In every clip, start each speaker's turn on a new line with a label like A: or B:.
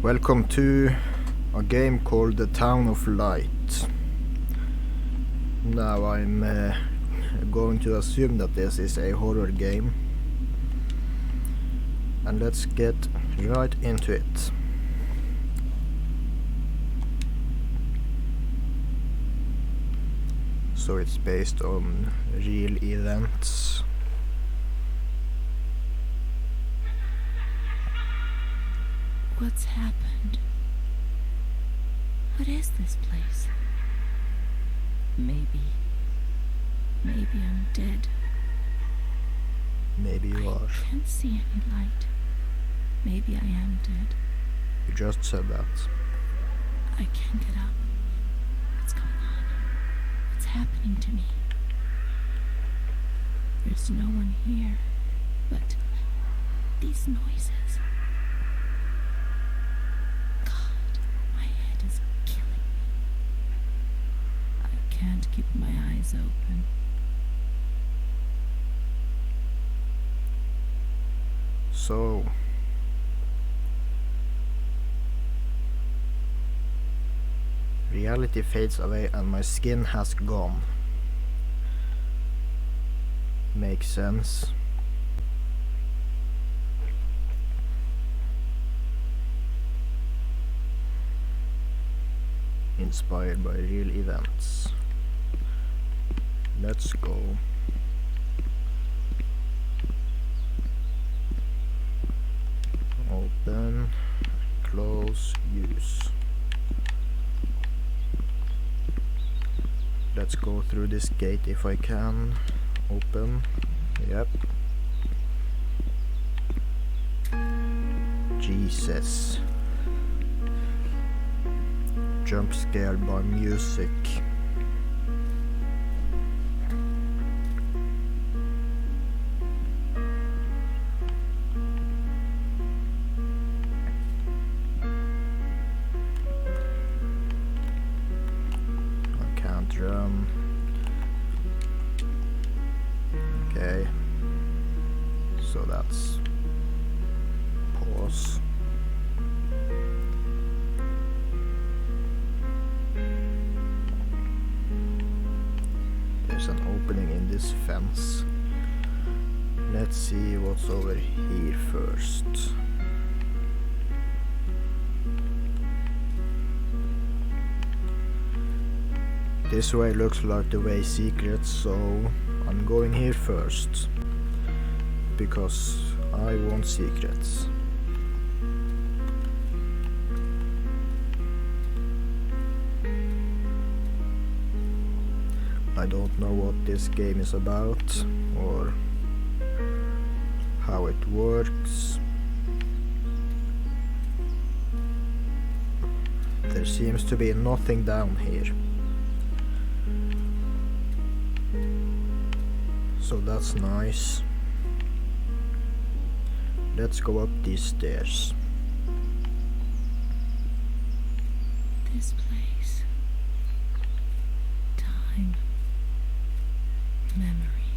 A: Welcome to a game called The Town of Light. Now I'm going to assume that this is a horror game, and let's get right into it. So it's based on real events.
B: What's happened? What is this place? Maybe I'm dead.
A: Maybe you are.
B: I can't see any light. Maybe I am dead.
A: You just said that.
B: I can't get up. What's going on? What's happening to me? There's no one here, but these noises. Can't keep my eyes open.
A: So, reality fades away and my skin has gone. Makes sense. Inspired by real events. Let's go. Open, close, use. Let's go through this gate if I can. Open. Yep. Jesus. Jump scared by music. Drum. Okay, so that's pause. There's an opening in this fence. Let's see what's over here first. This way looks like the way secrets, so I'm going here first, because I want secrets. I don't know what this game is about, or how it works. There seems to be nothing down here. So that's nice. Let's go up these stairs.
B: This place. Time. Memory.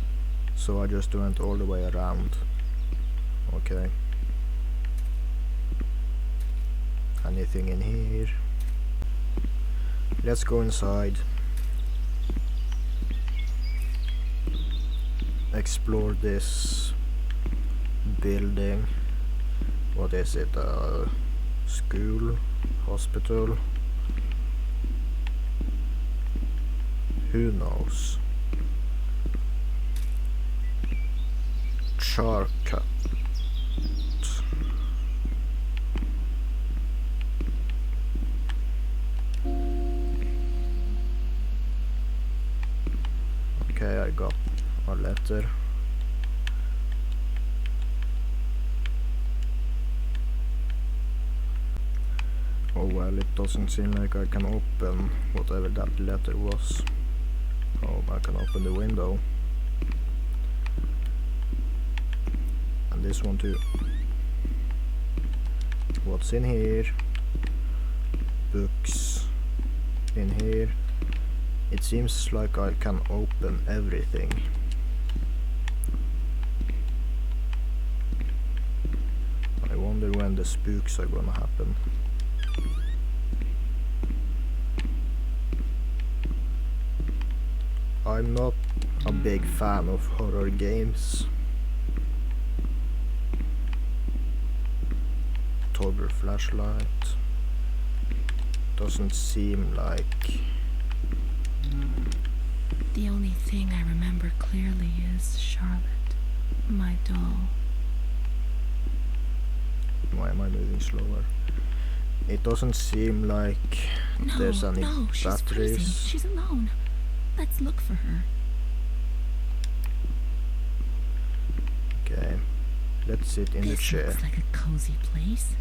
A: So I just went all the way around. Okay. Anything in here? Let's go inside. Explore this building. What is it? School? Hospital? Who knows? Char cut. Okay, I got a letter. Oh well, it doesn't seem like I can open whatever that letter was. Oh, I can open the window. And this one too. What's in here? Books. In here. It seems like I can open everything. I wonder when when the spooks are gonna happen. I'm not a big fan of horror games. Toggle flashlight. Doesn't seem like...
B: The only thing I remember clearly is Charlotte, my doll.
A: Why am I moving slower? It doesn't seem like there's any
B: she's
A: batteries.
B: freezing. She's alone. Let's look for her.
A: Okay, let's sit in the chair.
B: This looks like a cozy place.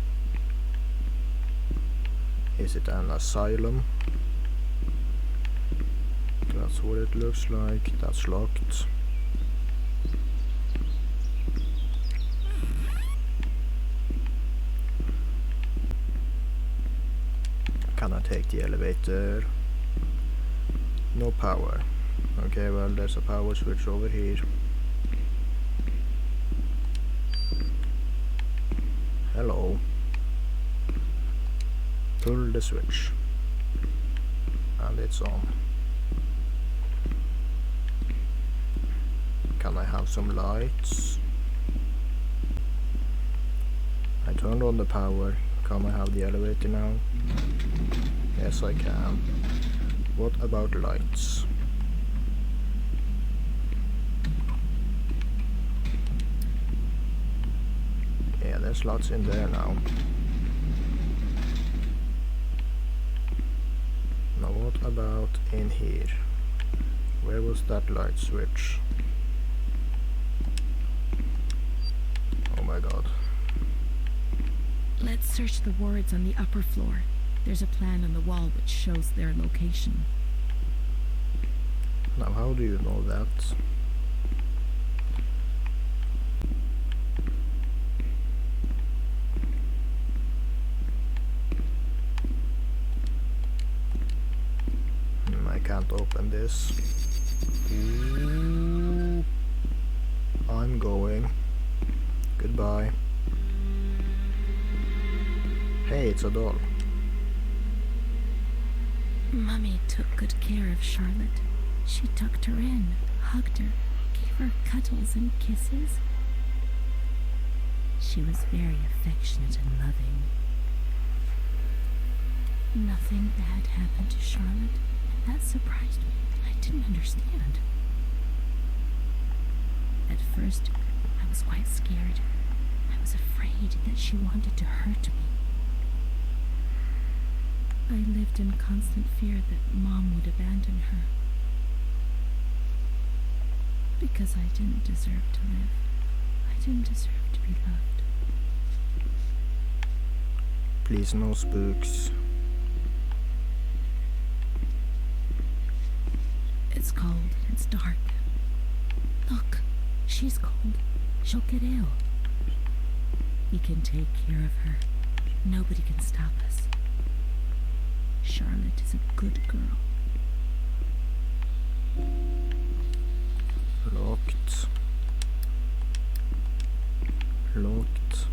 A: Is it an asylum? That's what it looks like. That's locked. Can I take the elevator? No power. Okay, well, there's a power switch over here. Hello. Pull the switch. And it's on. Can I have some lights? I turned on the power. Can I have the elevator now? Yes, I can. What about lights? Yeah, there's lots in there now. Now what about in here? Where was that light switch? Oh my god.
B: Let's search the wards on the upper floor. There's a plan on the wall which shows their location.
A: Now how do you know that? I can't open this. Ooh. I'm going. Goodbye. Hey, it's a doll.
B: Mummy took good care of Charlotte. She tucked her in, hugged her, gave her cuddles and kisses. She was very affectionate and loving. Nothing bad happened to Charlotte, and that surprised me. I didn't understand. At first, I was quite scared. I was afraid that she wanted to hurt me. I lived in constant fear that Mom would abandon her. Because I didn't deserve to live. I didn't deserve to be loved.
A: Please, no spooks.
B: It's cold. It's dark. Look, she's cold. She'll get ill. We can take care of her. Nobody can stop us. Charlotte is a good girl.
A: Locked. Locked.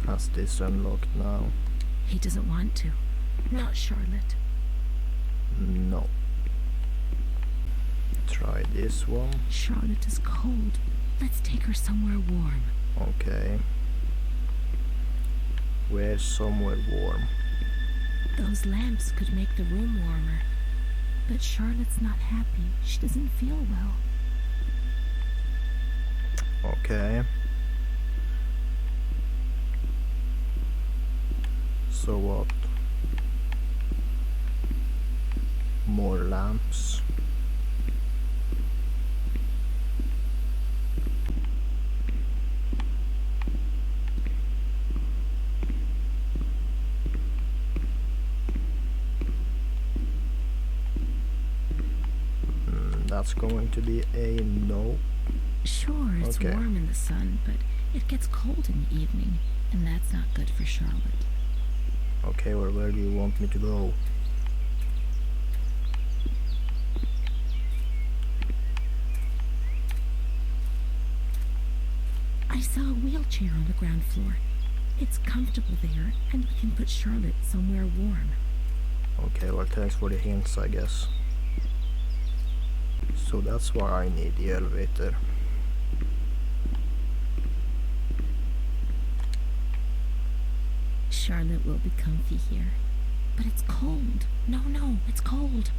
A: Has this unlocked now?
B: He doesn't want to. Not Charlotte.
A: No. Try this one.
B: Charlotte is cold. Let's take her somewhere warm.
A: Okay. Where's somewhere warm?
B: Those lamps could make the room warmer. But Charlotte's not happy. She doesn't feel well.
A: Okay. So what? More lamps. That's going to be a no.
B: Sure, it's
A: Okay.
B: warm in the sun, but it gets cold in the evening, and that's not good for Charlotte.
A: Okay, well, where do you want me to go?
B: I saw a wheelchair on the ground floor. It's comfortable there, and we can put Charlotte somewhere warm.
A: Okay, well, thanks for the hints, I guess. So that's why I need the elevator.
B: Charlotte will be comfy here. But it's cold. No, it's cold.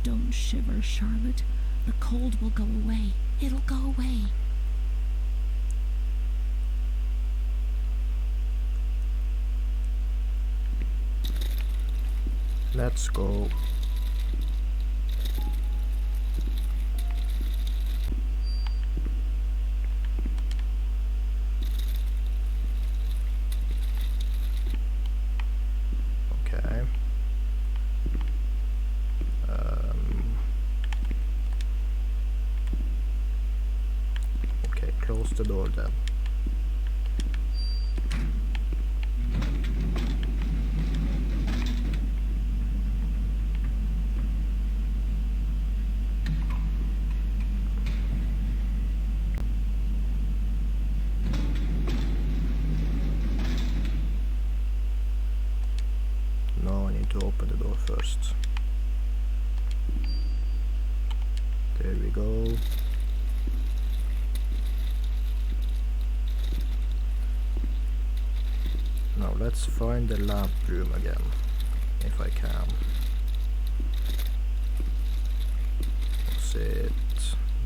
B: Don't shiver, Charlotte. The cold will go away. It'll go away.
A: Let's go. Okay. Okay, close the door then. Now I need to open the door first. There we go. Now let's find the lamp room again, if I can. Was it?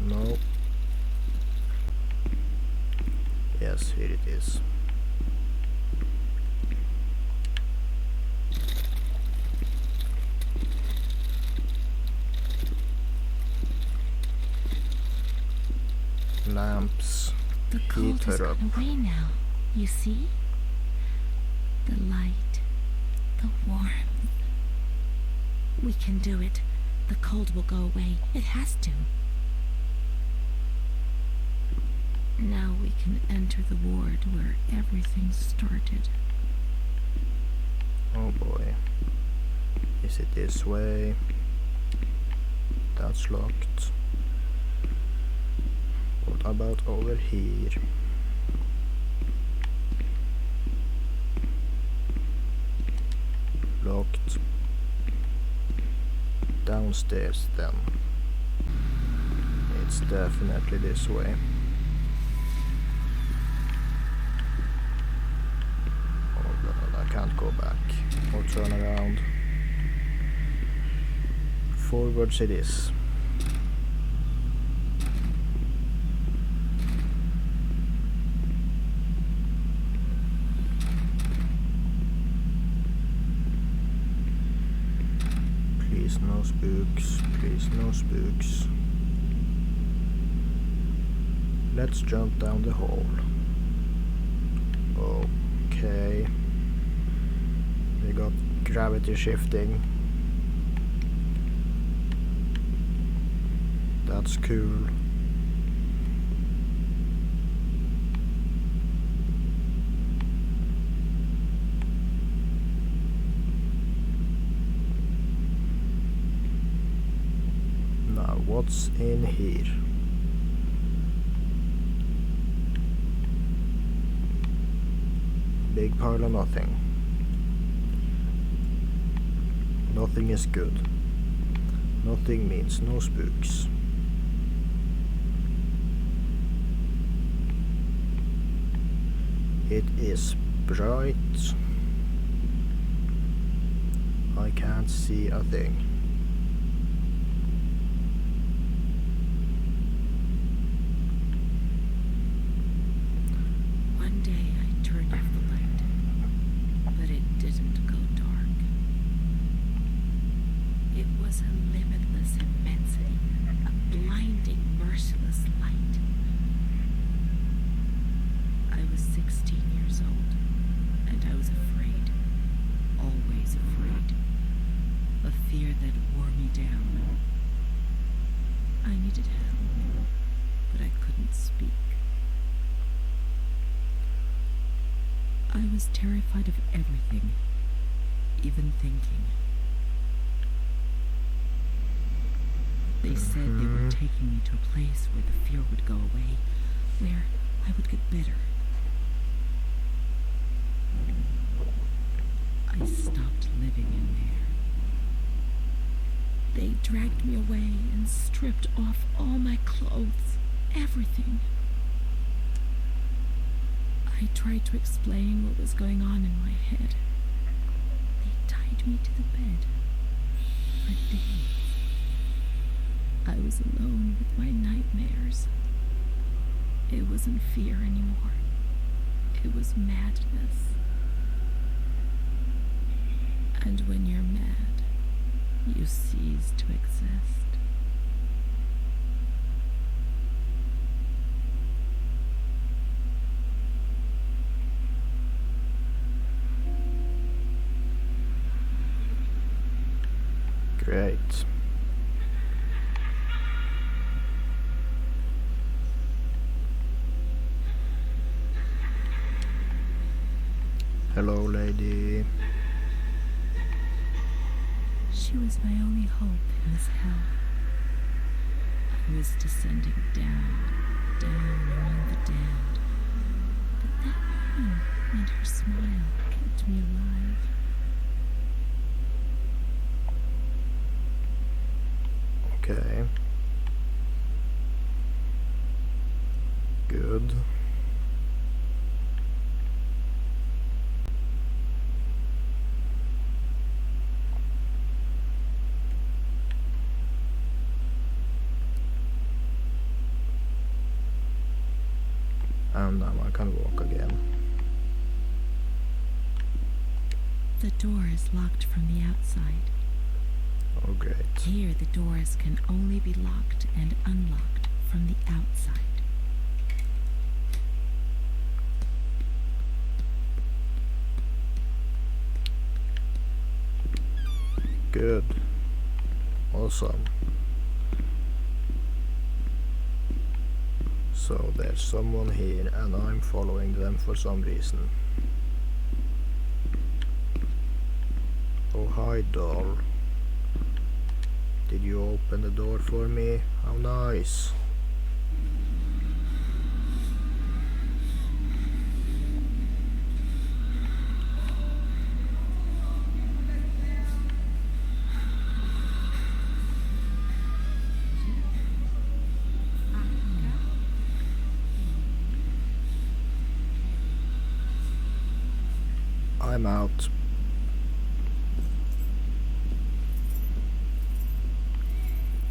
A: No. Yes, here it is. Lamps.
B: The cold has
A: Heater up.
B: gone away now. You see? The light, the warmth. We can do it. The cold will go away. It has to. Now we can enter the ward where everything started.
A: Oh boy. Is it this way? That's locked. What about over here? Locked. Downstairs then. It's definitely this way. Oh god, I can't go back or turn around. Forwards it is. Please no spooks, please no spooks. Let's jump down the hole. Okay. We got gravity shifting. That's cool. Now what's in here? Big pile of nothing. Nothing is good. Nothing means no spooks. It is bright. I can't see a thing.
B: One day I turned off the light, but it didn't go dark. It was a limitless immensity, a blinding, merciless light. I was 16 years old, and I was afraid, always afraid, a fear that wore me down. I needed help, but I couldn't speak. I was terrified of everything, even thinking. They said they were taking me to a place where the fear would go away, where I would get better. I stopped living in there. They dragged me away and stripped off all my clothes, everything. I tried to explain what was going on in my head. They tied me to the bed for days. I was alone with my nightmares. It wasn't fear anymore. It was madness. And when you're mad, you cease to exist.
A: Great. Hello, lady.
B: She was my only hope in this hell. I was descending down, down among the damned. But that woman and her smile kept me alive.
A: Okay. Good. And now I can walk again.
B: The door is locked from the outside.
A: Oh, great.
B: Here, the doors can only be locked and unlocked from the outside.
A: Good. Awesome. So there's someone here and I'm following them for some reason. Oh, hi, doll. Did you open the door for me? How nice. I'm out.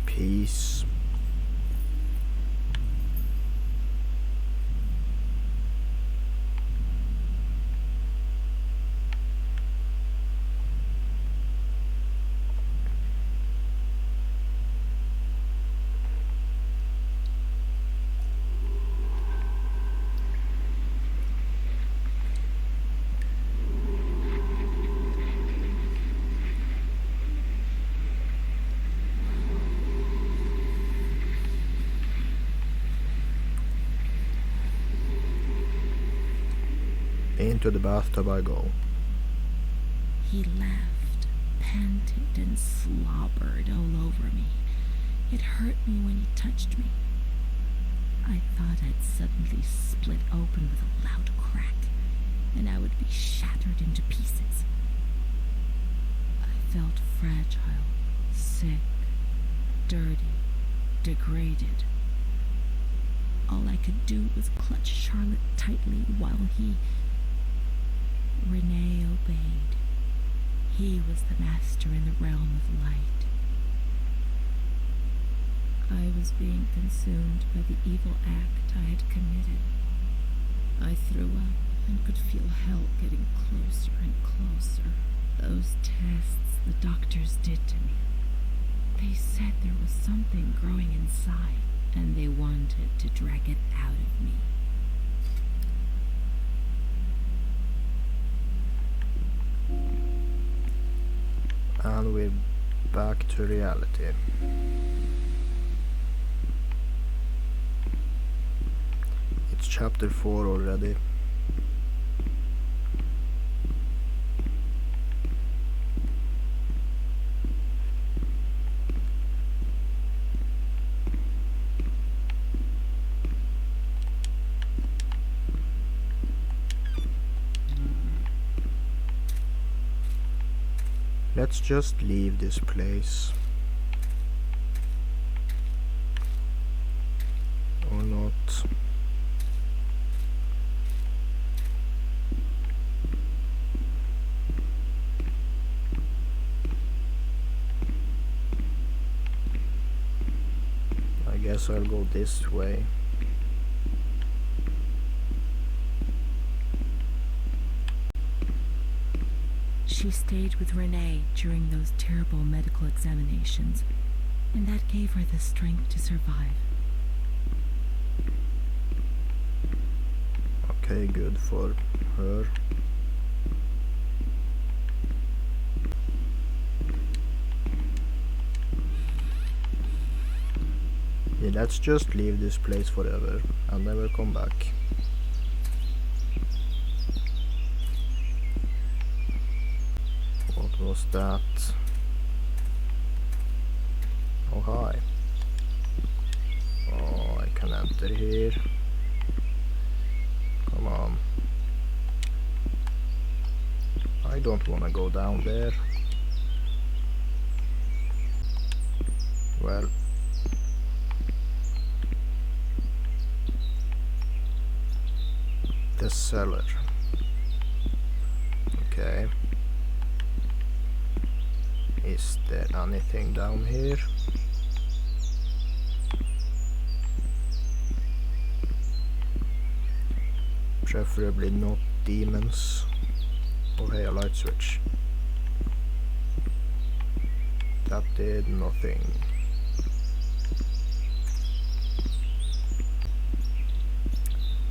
A: Peace. Into the bathtub I go.
B: He laughed, panted, and slobbered all over me. It hurt me when he touched me. I thought I'd suddenly split open with a loud crack, and I would be shattered into pieces. I felt fragile, sick, dirty, degraded. All I could do was clutch Charlotte tightly while Renee obeyed. He was the master in the realm of light. I was being consumed by the evil act I had committed. I threw up and could feel hell getting closer and closer. Those tests the doctors did to me. They said there was something growing inside, and they wanted to drag it out of me.
A: And we're back to reality. It's chapter 4 already. Let's just leave this place. Or not. I guess I'll go this way.
B: She stayed with Renee during those terrible medical examinations, and that gave her the strength to survive.
A: Okay, good for her. Yeah, let's just leave this place forever and never come back. What was that? Oh, hi. Oh, I can enter here. Come on. I don't wanna go down there. Well. The cellar. Okay. Is there anything down here? Preferably not demons. Oh hey, a light switch. That did nothing.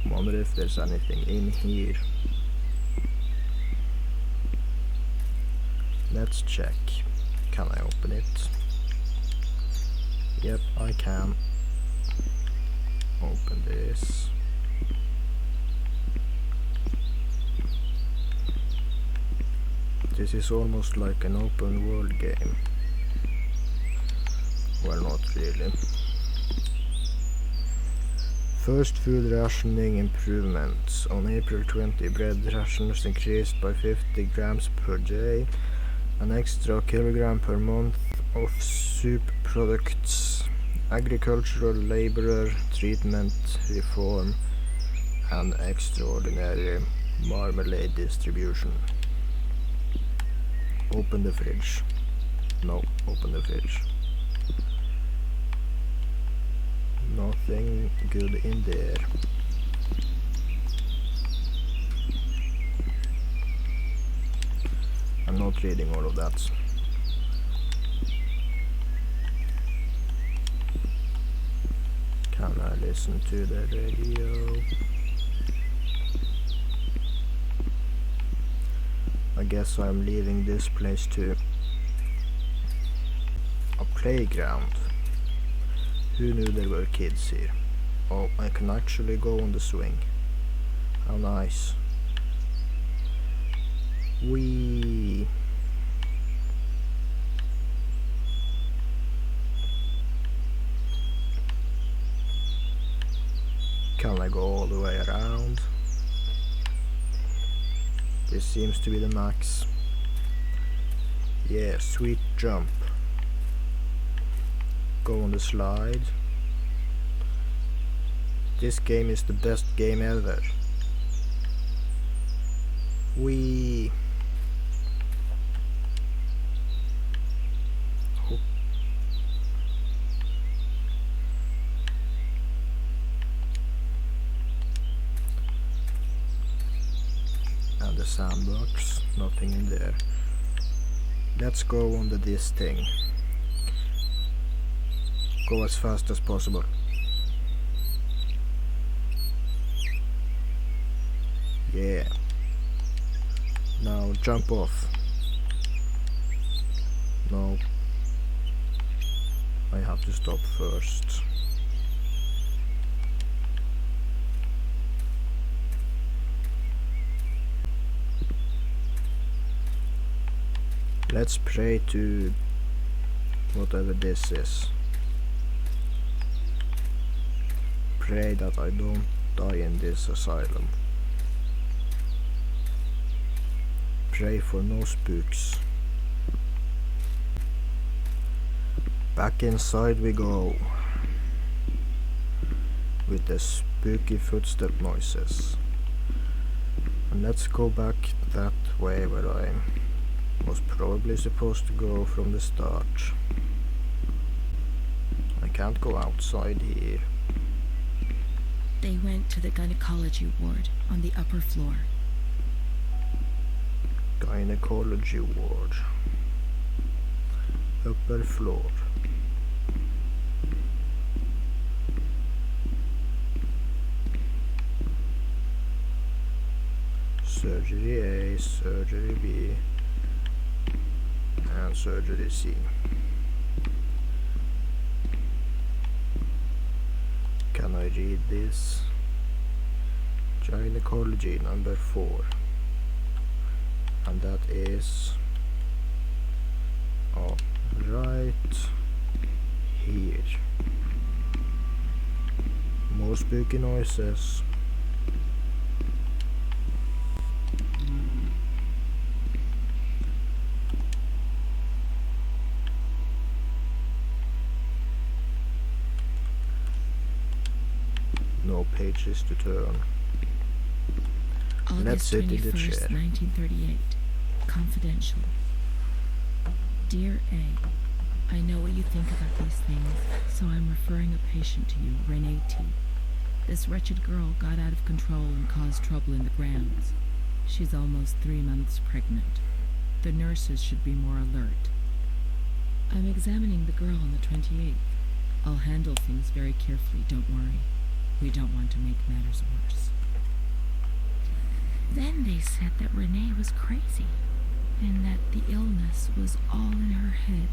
A: Wonder if there's anything in here. Let's check. Can I open it? Yep, I can. Open this. This is almost like an open world game. Well, not really. First food rationing improvements. On April 20, bread rations increased by 50 grams per day. An extra kilogram per month of soup products. Agricultural laborer treatment reform. And extraordinary marmalade distribution. Open the fridge. No, open the fridge. Nothing good in there. I'm not reading all of that. Can I listen to the radio? I guess I'm leaving this place too. A playground. Who knew there were kids here? Oh, I can actually go on the swing. How nice. Whee! Can I go all the way around? This seems to be the max. Yeah, sweet jump. Go on the slide. This game is the best game ever. Whee! Oh. And the sandbox, nothing in there. Let's go on this thing. Go as fast as possible. Yeah. Now jump off. No. I have to stop first. Let's pray to whatever this is. Pray that I don't die in this asylum. Pray for no spooks. Back inside we go. With the spooky footstep noises. And let's go back that way where I was probably supposed to go from the start. I can't go outside here.
B: They went to the gynecology ward on the upper floor.
A: Gynecology ward. Upper floor. Surgery A, surgery B, and surgery C. Can I read this? Gynecology number 4. And that is right here. More spooky noises. No pages to turn. Let's
B: August
A: sit in the
B: 21st,
A: chair.
B: 1938. Confidential. Dear A, I know what you think about these things, so I'm referring a patient to you, Renee T. This wretched girl got out of control and caused trouble in the grounds. She's almost 3 months pregnant. The nurses should be more alert. I'm examining the girl on the 28th. I'll handle things very carefully, don't worry. We don't want to make matters worse. Then they said that Renee was crazy, and that the illness was all in her head.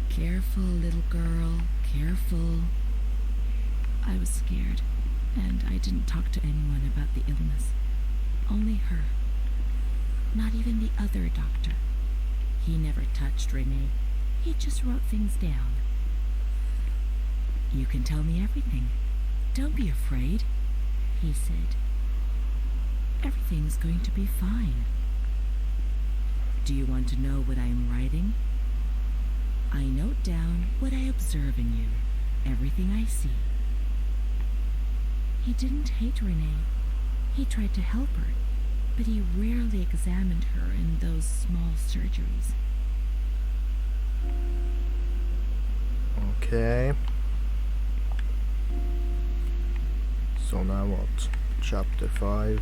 B: Careful, little girl, careful. I was scared, and I didn't talk to anyone about the illness. Only her. Not even the other doctor. He never touched Renee. He just wrote things down. You can tell me everything. Don't be afraid, he said. Everything's going to be fine. Do you want to know what I am writing? I note down what I observe in you, everything I see. He didn't hate Renee. He tried to help her, but he rarely examined her in those small surgeries.
A: Okay. So now what? Chapter 5.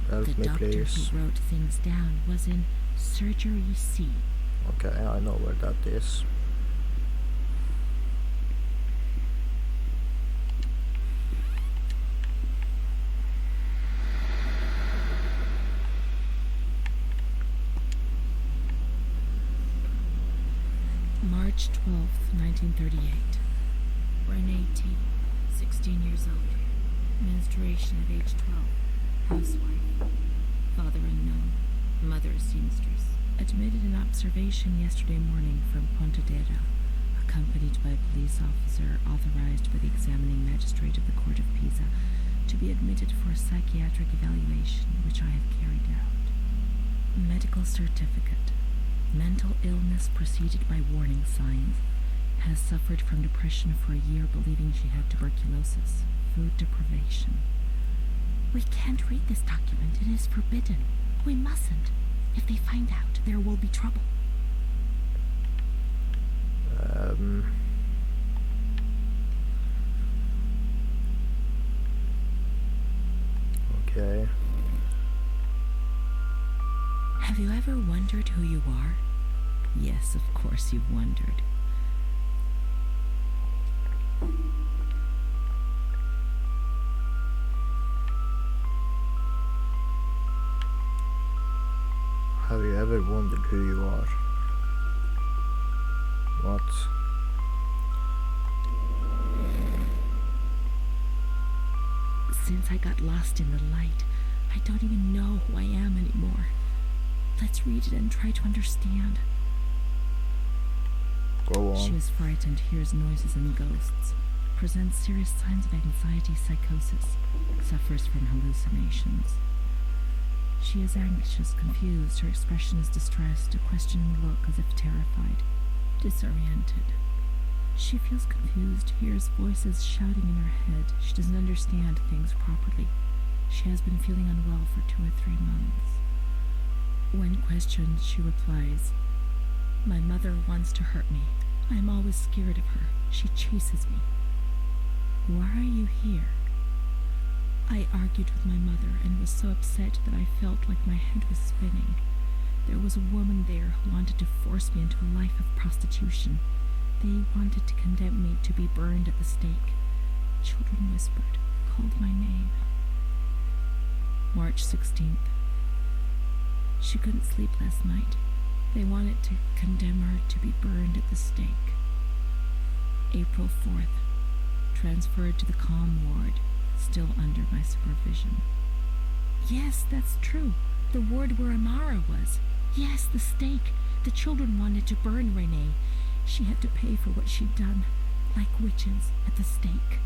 A: Help
B: The
A: me
B: doctor
A: please.
B: who wrote things down was in Surgery C.
A: Okay, I know where that is.
B: March 12th, 1938. Renee T., 16 years old. Menstruation at age 12. Housewife. Father unknown. Mother seamstress. Admitted in observation yesterday morning from Pontedera, accompanied by a police officer authorized by the examining magistrate of the Court of Pisa to be admitted for a psychiatric evaluation, which I have carried out. Medical certificate. Mental illness preceded by warning signs. Has suffered from depression for a year, believing she had tuberculosis. Food deprivation. We can't read this document. It is forbidden. We mustn't. If they find out, there will be trouble.
A: Okay.
B: Have you ever wondered who you are? Yes, of course you've wondered.
A: Have you ever wondered who you are? What?
B: Since I got lost in the light, I don't even know who I am anymore. Let's read it and try to understand.
A: Go
B: She
A: on.
B: is frightened, hears noises and ghosts, presents serious signs of anxiety, psychosis, suffers from hallucinations. She is anxious, confused, her expression is distressed, a questioning look as if terrified. Disoriented. She feels confused, hears voices shouting in her head. She doesn't understand things properly. She has been feeling unwell for 2 or 3 months. When questioned, she replies, "My mother wants to hurt me. I'm always scared of her. She chases me." "Why are you here?" "I argued with my mother and was so upset that I felt like my head was spinning. There was a woman there who wanted to force me into a life of prostitution. They wanted to condemn me to be burned at the stake. Children whispered, called my name." March 16th. She couldn't sleep last night. They wanted to condemn her to be burned at the stake. April 4th. Transferred to the calm ward, still under my supervision. "Yes, that's true. The ward where Amara was. Yes, the stake. The children wanted to burn Renee. She had to pay for what she'd done, like witches at the stake."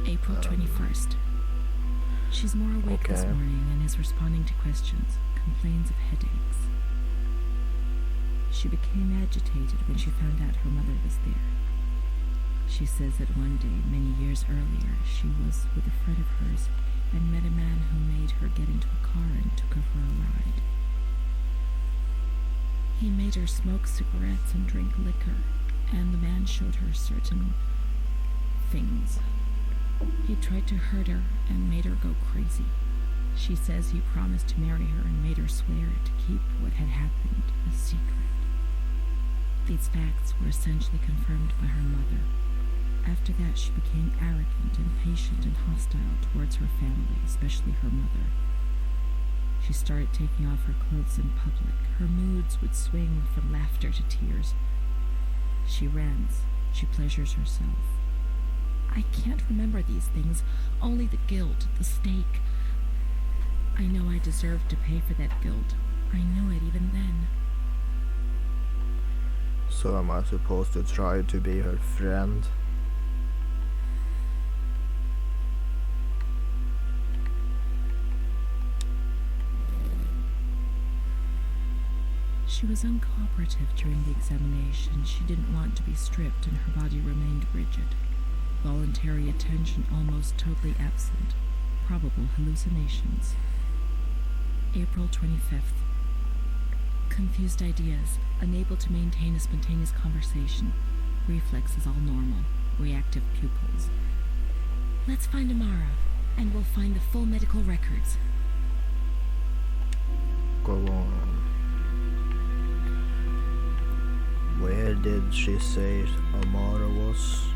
B: April 21st. She's more awake this morning and is responding to questions, complains of headaches. She became agitated when she found out her mother was there. She says that one day, many years earlier, she was with a friend of hers and met a man who made her get into a car and took her for a ride. He made her smoke cigarettes and drink liquor, and the man showed her certain things. He tried to hurt her and made her go crazy. She says he promised to marry her and made her swear to keep what had happened a secret. These facts were essentially confirmed by her mother. After that, she became arrogant, impatient, and hostile towards her family, especially her mother. She started taking off her clothes in public. Her moods would swing from laughter to tears. She rants. She pleasures herself. "I can't remember these things, only the guilt, the stake. I know I deserved to pay for that guilt. I knew it even then."
A: So am I supposed to try to be her friend?
B: She was uncooperative during the examination. She didn't want to be stripped and her body remained rigid. Voluntary attention almost totally absent. Probable hallucinations. April 25th. Confused ideas, unable to maintain a spontaneous conversation. Reflexes all normal. Reactive pupils. "Let's find Amara, and we'll find the full medical records."
A: Go on. Where did she say Amara was?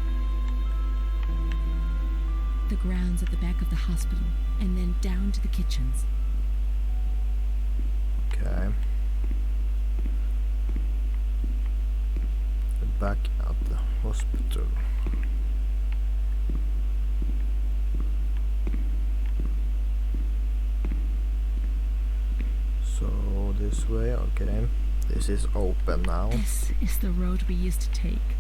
B: The grounds at the back of the hospital, and then down to the kitchens.
A: Okay. Back at the hospital. So this way, okay. This is open now.
B: This is the road we used to take.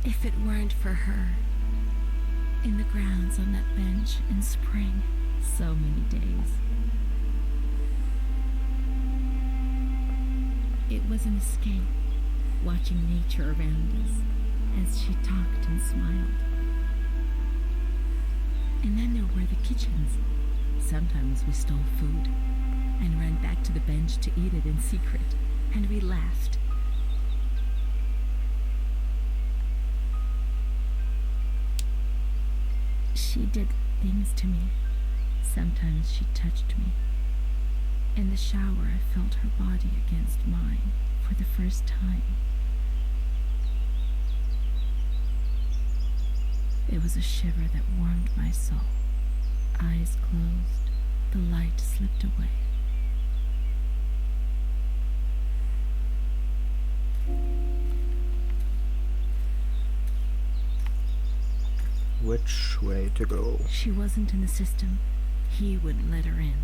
B: If it weren't for her, in the grounds on that bench in spring, so many days. It was an escape, watching nature around us as she talked and smiled. And then there were the kitchens. Sometimes we stole food and ran back to the bench to eat it in secret, and we laughed. She did things to me. Sometimes she touched me. In the shower, I felt her body against mine for the first time. It was a shiver that warmed my soul. Eyes closed, the light slipped away.
A: Which way to go?
B: She wasn't in the system. He wouldn't let her in.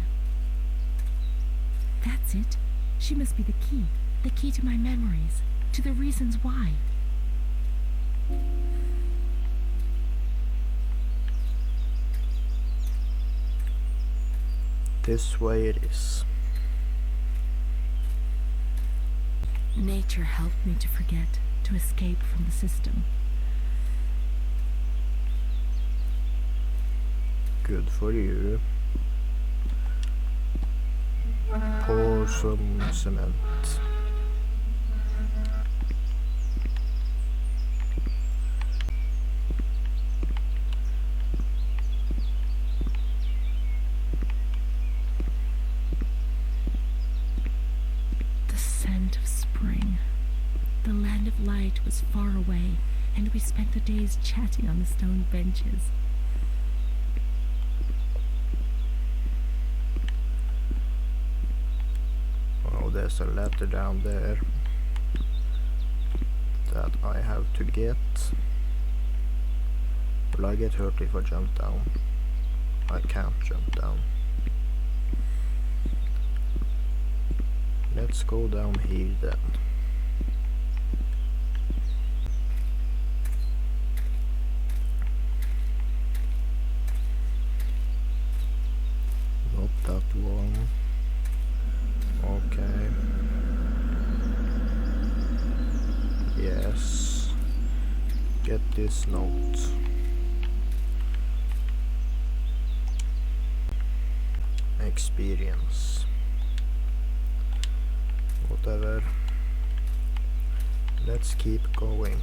B: That's it. She must be the key to my memories, to the reasons why.
A: This way it is.
B: Nature helped me to forget, to escape from the system.
A: Good for you. Pour some cement.
B: The scent of spring. The land of light was far away, and we spent the days chatting on the stone benches.
A: Oh, there's a ladder down there that I have to get. Will I get hurt if I jump down? I can't jump down. Let's go down here then. Not that one. Okay. Yes. Get this note. Experience. Whatever. Let's keep going.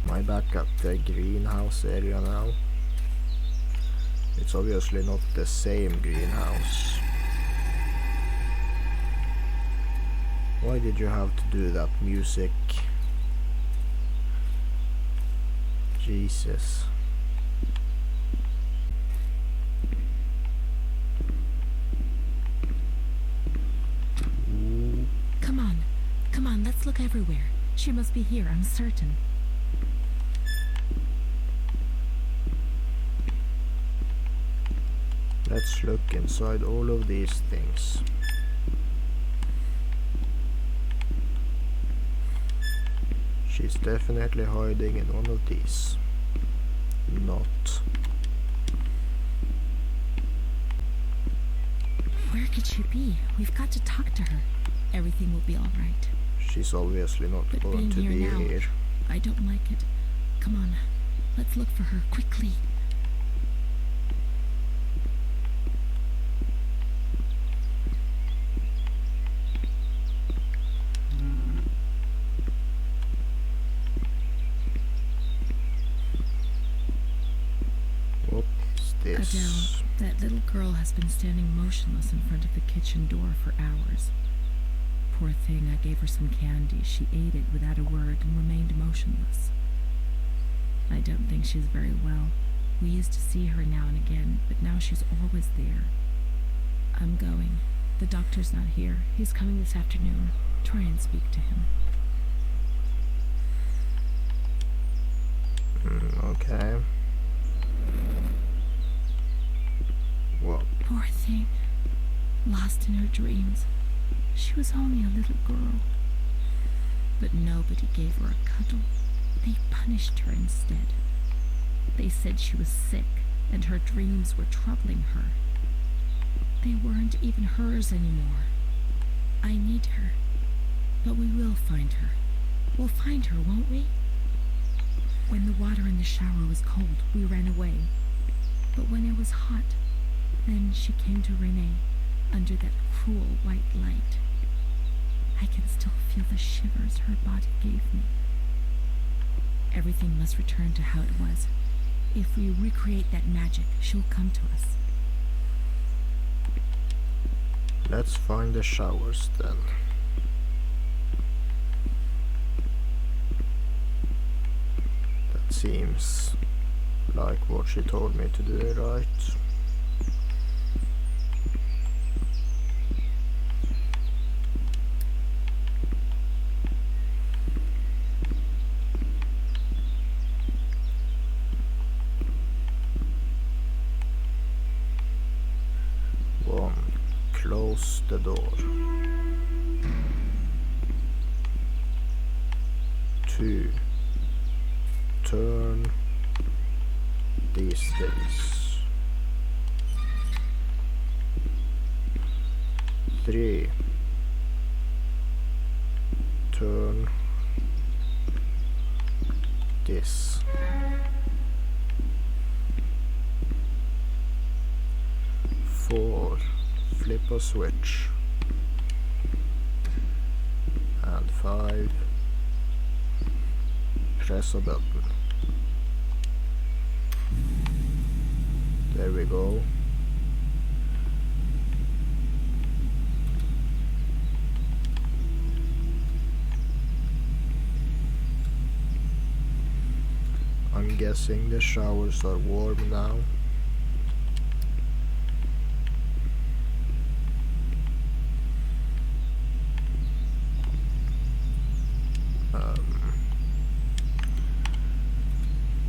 A: Am I back at the greenhouse area now? It's obviously not the same greenhouse. Why did you have to do that music? Jesus.
B: Come on, let's look everywhere. She must be here, I'm certain.
A: Let's look inside all of these things. She's definitely hiding in one of these. Not.
B: Where could she be? We've got to talk to her. Everything will be all right.
A: She's obviously not
B: But
A: going
B: being
A: to
B: here
A: be
B: now,
A: here.
B: I don't like it. Come on, let's look for her quickly.
A: What's this?
B: Adele, that little girl has been standing motionless in front of the kitchen door for hours. Poor thing, I gave her some candy. She ate it without a word and remained motionless. I don't think she's very well. We used to see her now and again, but now she's always there. I'm going. The doctor's not here. He's coming this afternoon. Try and speak to him.
A: Okay. Well,
B: Poor thing. Lost in her dreams. She was only a little girl. But nobody gave her a cuddle. They punished her instead. They said she was sick and her dreams were troubling her. They weren't even hers anymore. I need her. But we will find her. We'll find her, won't we? When the water in the shower was cold, we ran away. But when it was hot, then she came to Renee under that cruel white light. I can still feel the shivers her body gave me. Everything must return to how it was. If we recreate that magic, she'll come to us.
A: let's find the showers then. That seems like what she told me to do, right? Close the door. 2. Turn these days. 3. Turn this. 4. Flip a switch. And 5. Press a button. There we go. I'm guessing the showers are warm now.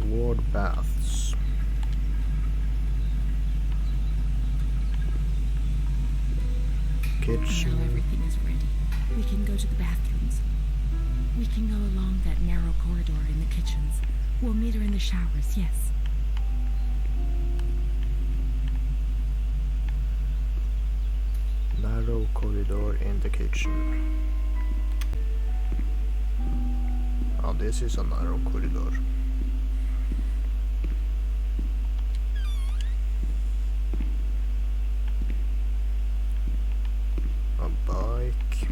A: Ward baths. Kitchen.
B: Now everything is ready. We can go to the bathrooms. We can go along that narrow corridor in the kitchens. We'll meet her in the showers, yes.
A: Narrow corridor in the kitchen. Oh, this is a narrow corridor. A bike.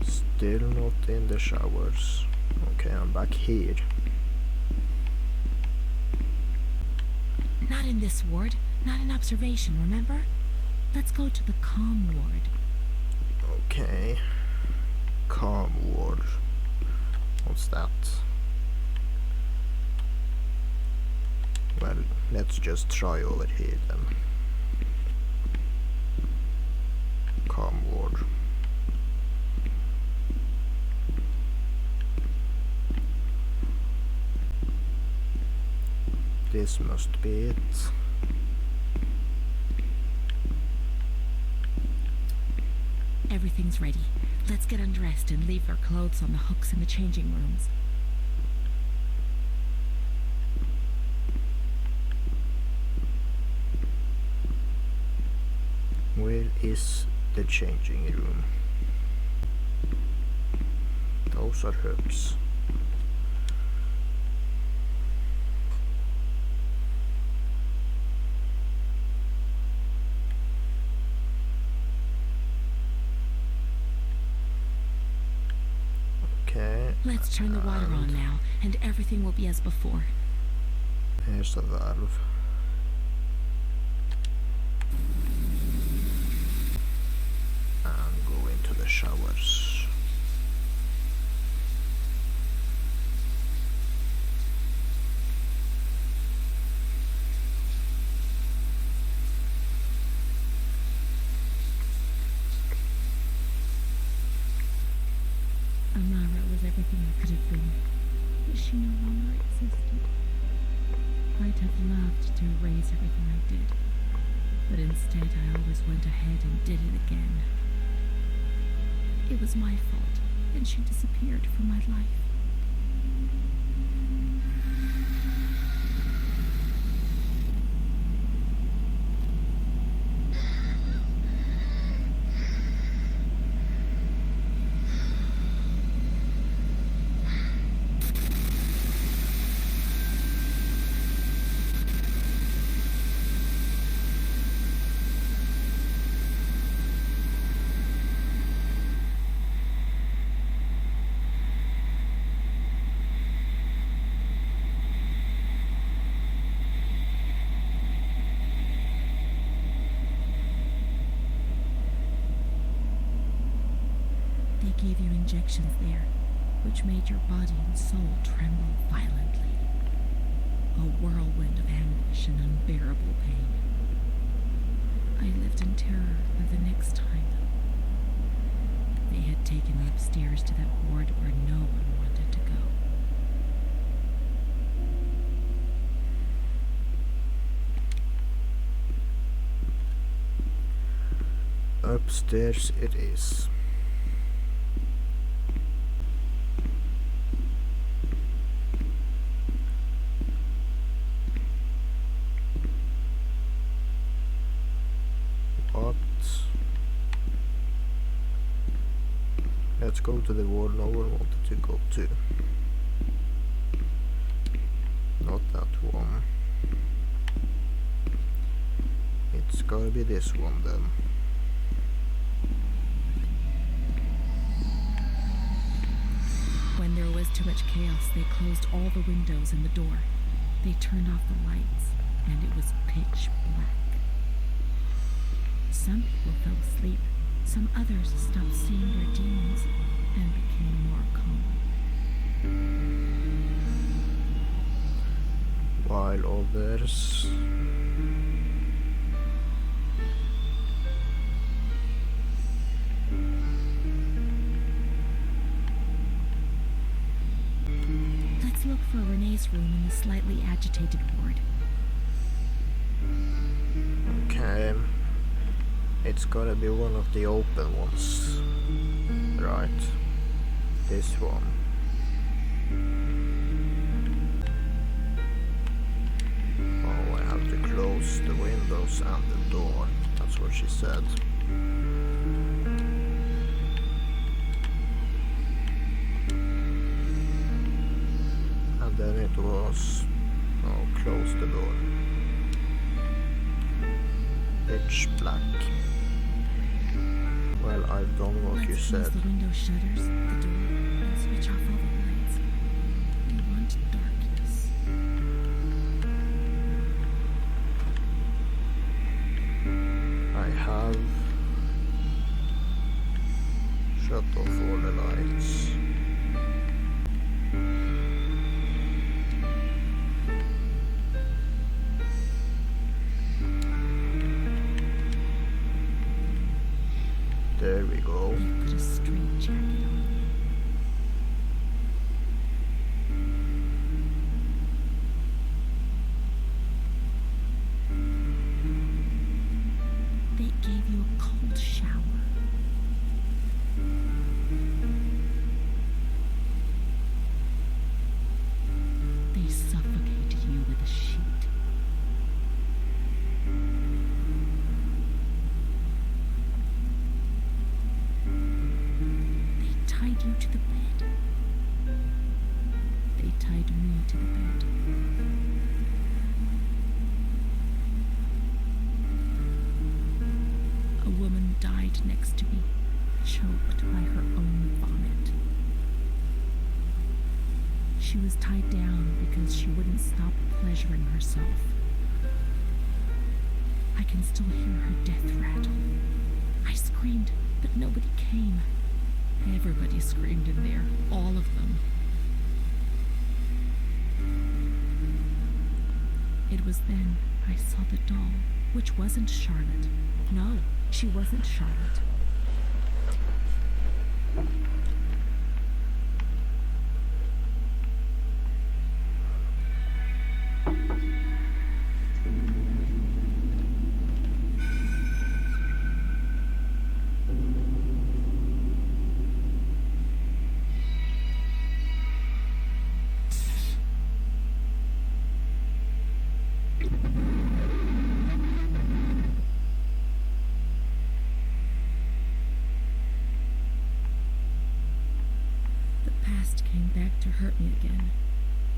A: Still not in the showers. Okay, I'm back here.
B: Not in this ward. Not an observation, remember? Let's go to the calm ward.
A: Okay. Calm ward. What's that? Well, let's just try over here then. Calm ward. This must be it.
B: Everything's ready. Let's get undressed and leave our clothes on the hooks in the changing rooms.
A: Where is the changing room? Those are hooks. Okay.
B: Let's turn the water on now, and everything will be as before.
A: Here's the valve. And go into the showers.
B: Amara was everything I could have been, but she no longer existed. I'd have loved to erase everything I did, but instead I always went ahead and did it again. It was my fault, and she disappeared from my life. They gave you injections there, which made your body and soul tremble violently. A whirlwind of anguish and unbearable pain. I lived in terror of the next time. They had taken me upstairs to that ward where no one wanted to go.
A: Upstairs it is. What? Let's go to the ward no one wanted to go to. Not that one. It's gotta be this one then.
B: When there was too much chaos, they closed all the windows and the door. They turned off the lights, and it was pitch black. Some people fell asleep. Some others stopped seeing their demons and became more calm.
A: While others...
B: Let's look for Renee's room in the slightly agitated ward.
A: Okay. It's gotta be one of the open ones. Right. This one. Oh, I have to close the windows and the door. That's what she said. And then it was... oh, close the door. Pitch black. Well, I've done what you
B: Let's
A: said.
B: close the window shutters, the door, and switch off all the lights. We want darkness.
A: I have shut off all the lights. There we go.
B: They put a straight jacket on. They gave you a cold shower. They suffocated you with a sheet. They tied you to the bed. They tied me to the bed. A woman died next to me, choked by her own vomit. She was tied down because she wouldn't stop pleasuring herself. I can still hear her death rattle. I screamed, but nobody came. Everybody screamed in there, all of them. It was then I saw the doll, which wasn't Charlotte. No, she wasn't Charlotte. The past came back to hurt me again.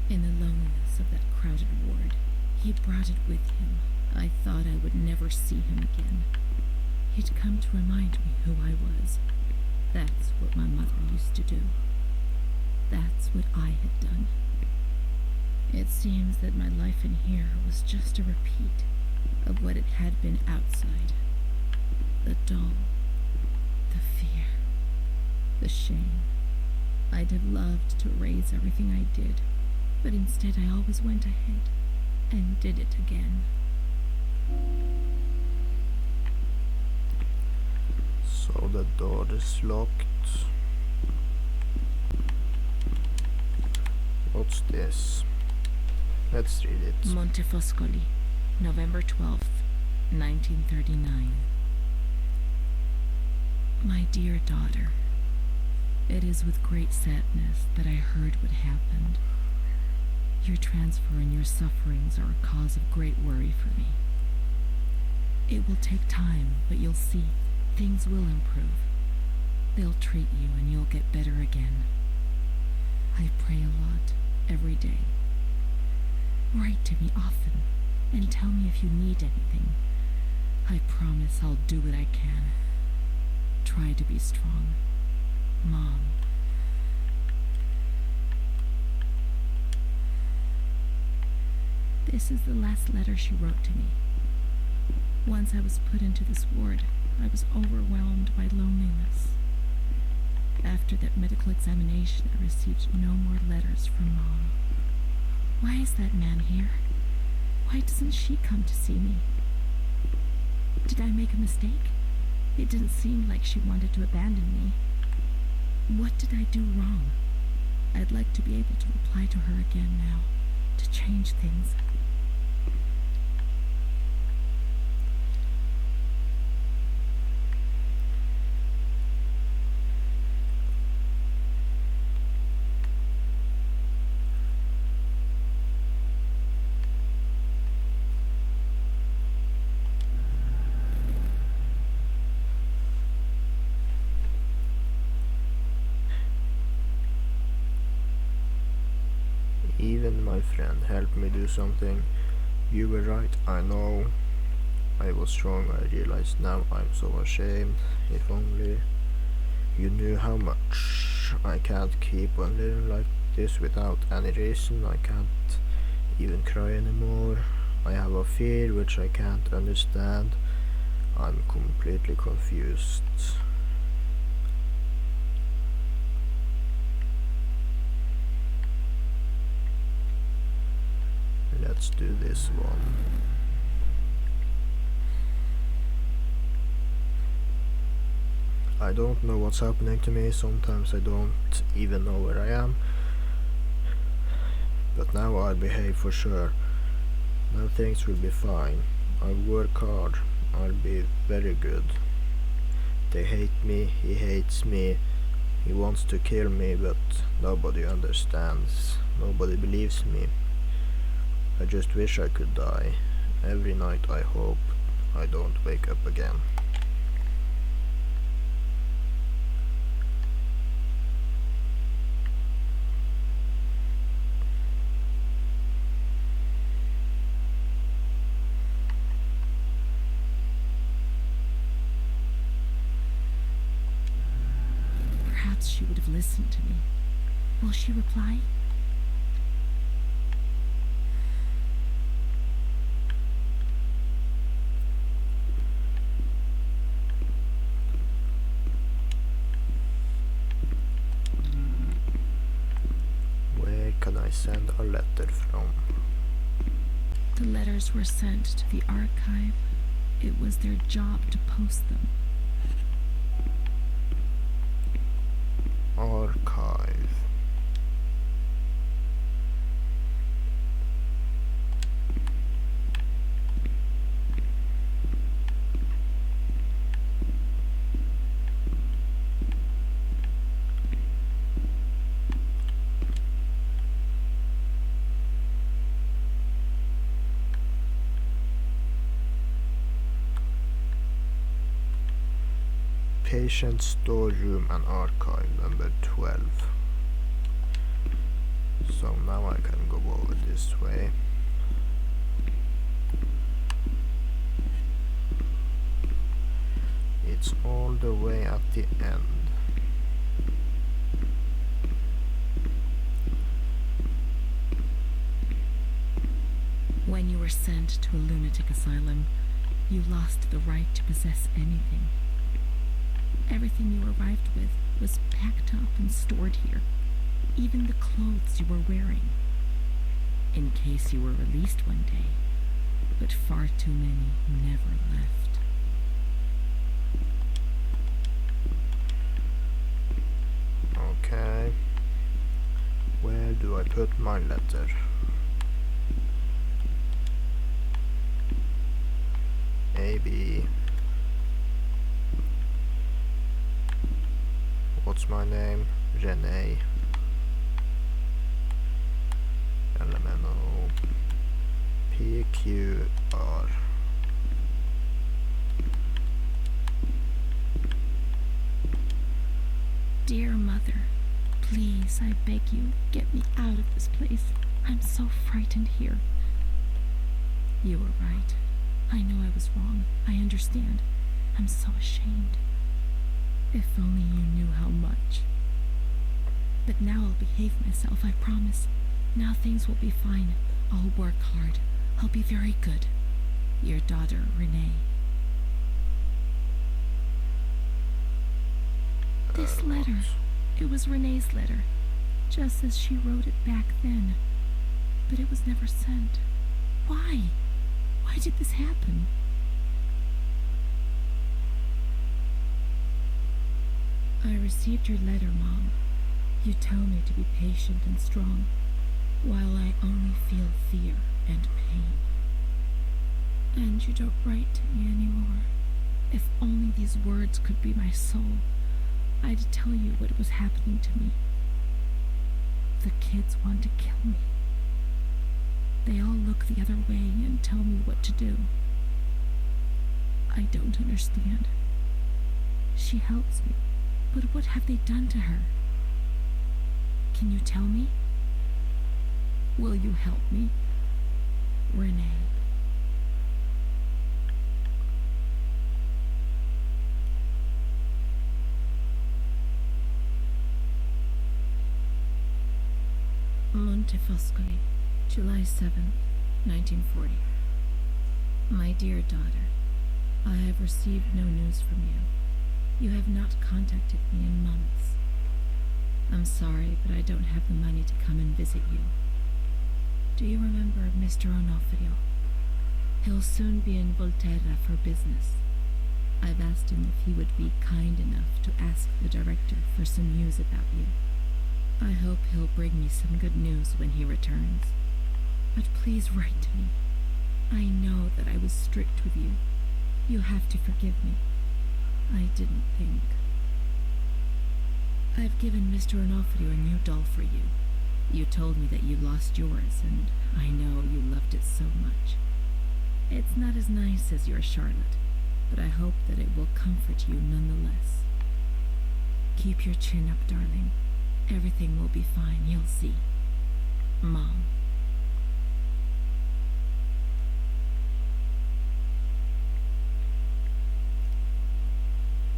B: In the loneliness of that crowded ward, he brought it with him. I thought I would never see him again. He'd come to remind me who I was. That's what my mother used to do. That's what I had done. It seems that my life in here was just a repeat of what it had been outside. The doll, the fear, the shame. I'd have loved to erase everything I did, but instead I always went ahead and did it again.
A: So the door is locked. What's this? Let's read it.
B: Montefoscoli, November 12th, 1939. My dear daughter, it is with great sadness that I heard what happened. Your transfer and your sufferings are a cause of great worry for me. It will take time, but you'll see, things will improve. They'll treat you and you'll get better again. I pray a lot, every day. Write to me often, and tell me if you need anything. I promise I'll do what I can. Try to be strong. Mom. This is the last letter she wrote to me. Once I was put into this ward, I was overwhelmed by loneliness. After that medical examination, I received no more letters from Mom. Why is that man here? Why doesn't she come to see me? Did I make a mistake? It didn't seem like she wanted to abandon me. What did I do wrong? I'd like to be able to reply to her again now, to change things.
A: Even my friend helped me do something. You were right, I know. I was wrong, I realize now. I'm so ashamed. If only you knew how much. I can't keep on living like this without any reason. I can't even cry anymore. I have a fear which I can't understand. I'm completely confused. Let's do this one. I don't know what's happening to me. Sometimes I don't even know where I am. But now I'll behave for sure. Now things will be fine. I'll work hard. I'll be very good. They hate me. He hates me. He wants to kill me, but nobody understands. Nobody believes me. I just wish I could die. Every night I hope I don't wake up again.
B: Perhaps she would have listened to me. Will she reply?
A: I send a letter from.
B: The letters were sent to the archive. It was their job to post them.
A: Archive. Patient storeroom and archive number 12. So now I can go over this way. It's all the way at the end.
B: When you were sent to a lunatic asylum, you lost the right to possess anything. Everything you arrived with was packed up and stored here, even the clothes you were wearing, in case you were released one day, but far too many never left.
A: Okay, where do I put my letter? Maybe What's my name? Renee. LMNO PQR.
B: Dear Mother, please, I beg you, get me out of this place. I'm so frightened here. You were right. I know I was wrong. I understand. I'm so ashamed. If only you knew how much. But now I'll behave myself, I promise. Now things will be fine. I'll work hard. I'll be very good. Your daughter, Renee. This letter, it was Renee's letter, just as she wrote it back then. But it was never sent. Why? Why did this happen? I received your letter, Mom. You tell me to be patient and strong, while I only feel fear and pain. And you don't write to me anymore. If only these words could be my soul, I'd tell you what was happening to me. The kids want to kill me. They all look the other way and tell me what to do. I don't understand. She helps me, but what have they done to her? Can you tell me? Will you help me? Renee. Montefoscoli, July 7th, 1940. My dear daughter, I have received no news from you. You have not contacted me in months. I'm sorry, but I don't have the money to come and visit you. Do you remember Mr. Onofrio? He'll soon be in Volterra for business. I've asked him if he would be kind enough to ask the director for some news about you. I hope he'll bring me some good news when he returns. But please write to me. I know that I was strict with you. You have to forgive me. I didn't think. I've given Mr. Onofrio a new doll for you. You told me that you lost yours, and I know you loved it so much. It's not as nice as your Charlotte, but I hope that it will comfort you nonetheless. Keep your chin up, darling. Everything will be fine, you'll see. Mom.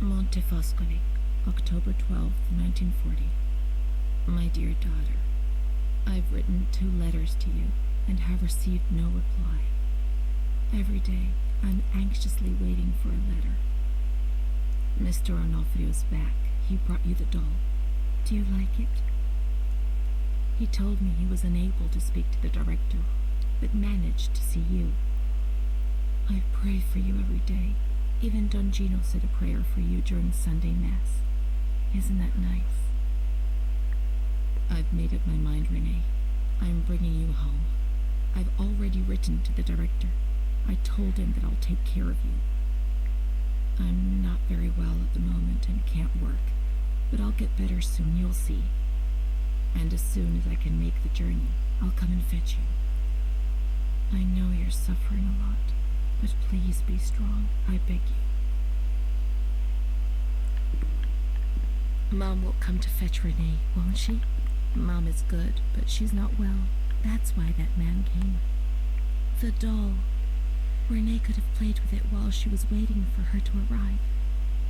B: Montefoscoli, October 12th, 1940. My dear daughter, I've written 2 letters to you and have received no reply. Every day, I'm anxiously waiting for a letter. Mr. Onofrio's back. He brought you the doll. Do you like it? He told me he was unable to speak to the director, but managed to see you. I pray for you every day. Even Don Gino said a prayer for you during Sunday Mass. Isn't that nice? I've made up my mind, Renee. I'm bringing you home. I've already written to the director. I told him that I'll take care of you. I'm not very well at the moment and can't work, but I'll get better soon, you'll see. And as soon as I can make the journey, I'll come and fetch you. I know you're suffering a lot, but please be strong, I beg you. Mom will come to fetch Renee, won't she? Mom is good, but she's not well. That's why that man came. The doll. Renee could have played with it while she was waiting for her to arrive,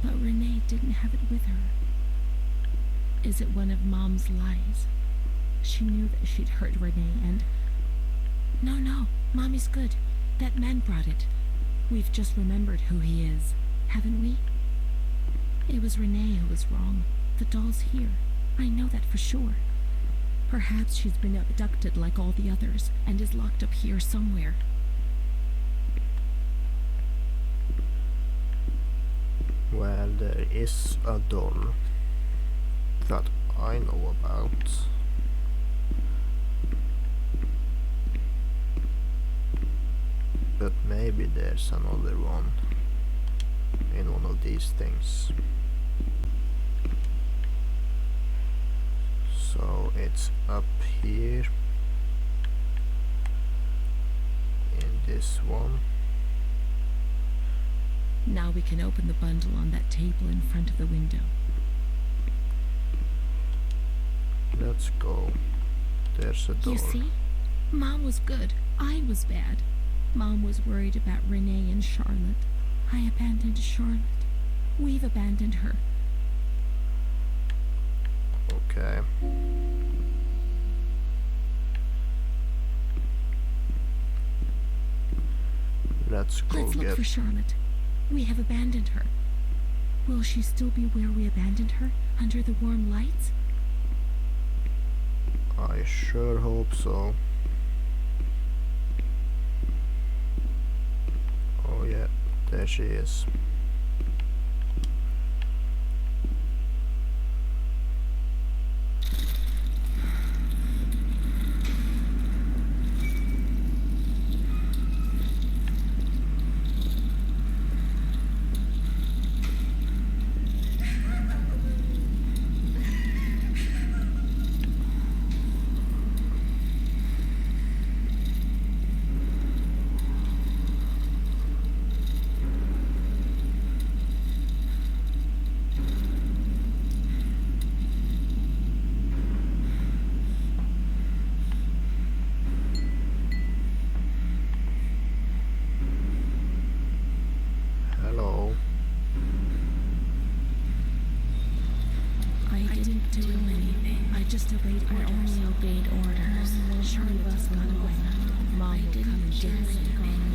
B: but Renee didn't have it with her. Is it one of Mom's lies? She knew that she'd hurt Renee and... No, Mommy's good. That man brought it. We've just remembered who he is, haven't we? It was Renee who was wrong. The doll's here. I know that for sure. Perhaps she's been abducted like all the others and is locked up here somewhere.
A: Well, there is a doll that I know about. But maybe there's another one in one of these things. So it's up here in this one.
B: Now we can open the bundle on that table in front of the window.
A: Let's go. There's a door.
B: You see? Mom was good. I was bad. Mom was worried about Renee and Charlotte. I abandoned Charlotte. We've abandoned her.
A: Okay. Let's
B: Let's look for Charlotte. We have abandoned her. Will she still be where we abandoned her? Under the warm lights?
A: I sure hope so. Oh yeah, there she is. Hello.
B: I didn't do anything. I just obeyed orders. I only obeyed orders. Charlotte was gone away. Mom will come and get us.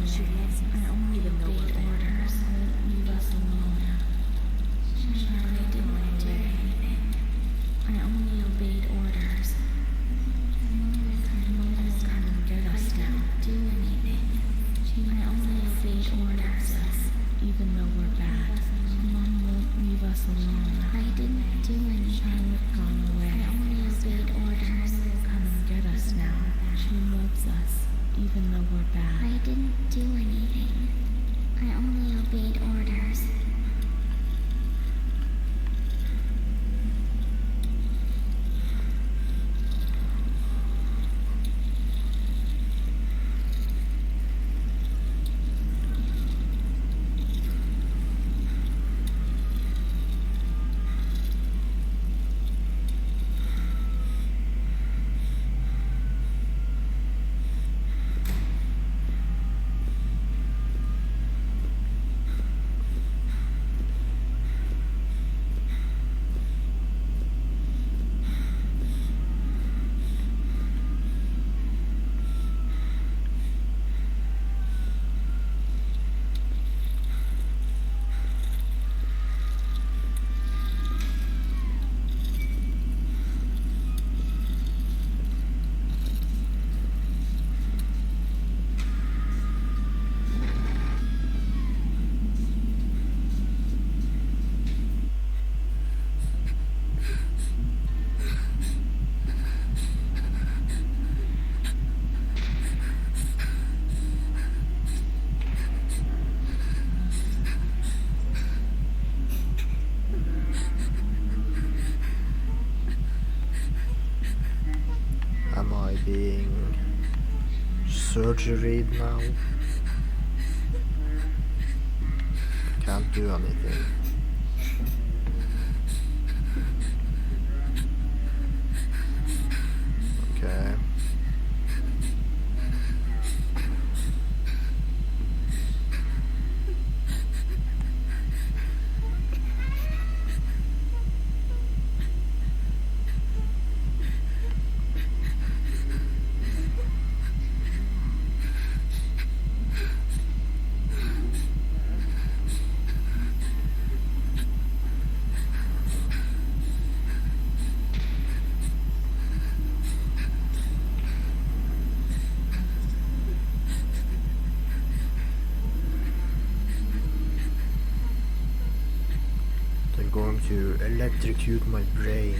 B: She loves us, even though we're bad. Leave us alone. I didn't do anything. I only obeyed orders. Mom will come and get us now. Do anything. I only obeyed orders. Even though we're bad. Mom won't leave us alone. I didn't do anything. Charlotte gone away. I only obeyed orders. Mom will come and get us now. She loves us, even though we're bad. I didn't do anything. I only obeyed orders.
A: Am I being surgeried now? Can't do anything. Okay. They're going to electrocute my brain.